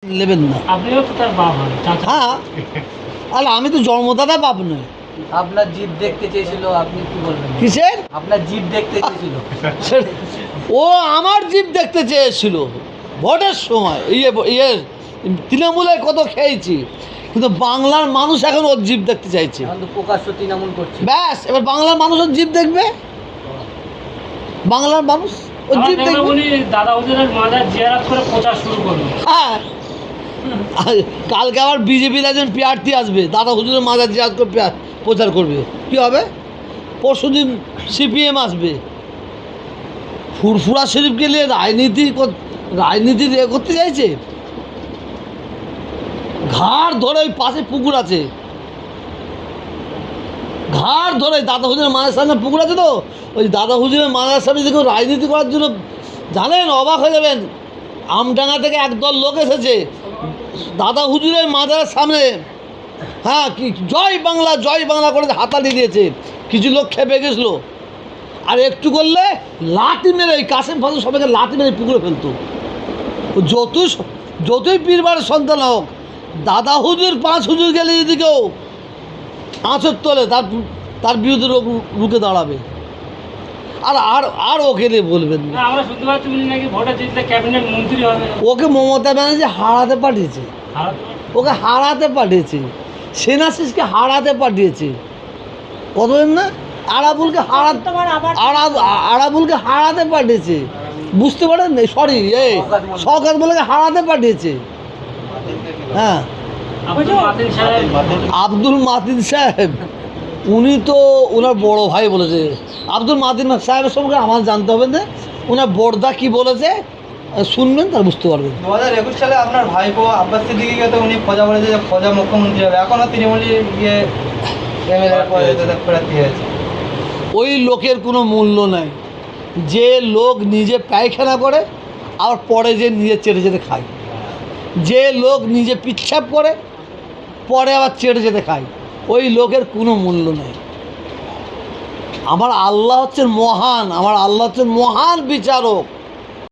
নেবেন না। আপনিও তো তার বাপ হন, চাচা। হ্যাঁ, আর আমি তো জন্মদাতা বাপ নই। আপনার জিভ দেখতে চেয়েছিল, আপনি কি বলবেন? কিসের? আপনার জিভ দেখতে চেয়েছিল। ও আমার জীব দেখতে চেয়েছিল ভোটের সময়। ইয়ে তৃণমূলে কত খেয়েছি, কিন্তু বাংলার মানুষ এখন ওর জীব দেখতে চাইছে। এখন তো প্রকাশ্য তৃণমূল করছে। ব্যাস, এবার বাংলার মানুষ ওর জীব দেখবে। বাংলার মানুষ ওর আমরা জীব দেখলাম দেখবে। উনি দাদা হুজুরের মাজার জিয়ারত করে প্রচার শুরু করলো। হ্যাঁ, আর কালকে আবার বিজেপির একজন প্রার্থী আসবে, দাদা হুজুরের মাজার জিয়ারত করে প্রচার করবে। কি হবে? পরশুদিন সিপিএম আসবে। ফুরফুরা শরীফকে নিয়ে রাজনীতির করতে চাইছে। ঘাড় ধরে ওই পাশে পুকুর আছে, ঘাড় ধরে দাদা হুজুরের মায়ের সামনে পুকুর আছে, তো ওই দাদা হুজুরের মায়ের সামনে দেখো রাজনীতি করার জন্য, জানেন অবাক হয়ে যাবেন, আমডাঙ্গা থেকে একদল লোক এসেছে দাদা হুজুরের মাজারের সামনে। হ্যাঁ, কি জয় বাংলা করে হাতালি দিয়েছে। কিছু লোক খেপে গেছিলো, আর একটু করলে লাঠি মেরে ওই কাশেম ফাসেম সবাইকে লাঠি মেরে পুকুরে ফেলতো। যতই পীরবারের সন্তান হোক, দাদা হুজুর 5 হুজুর গেলে যদি কেউ আঁচর তোলে, তার বিরুদ্ধে রুখে দাঁড়াবে। আর ওকে নিয়ে বলবেন না। আমরা শুনতে পাচ্ছি উনি নাকি ভোটে জিতলে ক্যাবিনেট মন্ত্রী হবে। ওকে মমতা ব্যানার্জি হারাতে পাঠিয়েছে, ওকে হারাতে পাঠিয়েছে, সেনাশিসকে হারাতে পাঠিয়েছে। কতদিন না আরাবুলকে হারাতে পাঠিয়েছে, বুঝতে পারেন? সরি, শওকত মোল্লাকে হারাতে পাঠিয়েছে। হ্যাঁ, আব্দুল মাতিন সাহেব, উনি তো ওনার বড় ভাই বলেছে। আব্দুল মাতিন সাহেবের সম্পর্কে আমার জানতে হবে না, ওনার বড়দা কি বলেছে শুনবেন, তার বুঝতে পারবেন। 2021 সালে আপনার ভাইপো আব্বাস সিদ্দিকীকে তো উনি খোঁজা বলেছে যে খোঁজা মুখ্যমন্ত্রী হবে, এখনও তৃণমূলের এমএলএ প্রার্থী হয়েছে। ওই লোকের কোনো মূল্য নাই, যে লোক নিজে পায়খানা করে আবার পরে যে নিজে চেটে চেটে খায়, যে লোক নিজে পিচ্ছাপ করে পরে আবার চেটে চেটে খায়, ওই লোকের কোনো মূল্য নেই। আমার আল্লাহ হচ্ছেন মহান, আমার আল্লাহ হচ্ছেন মহান বিচারক।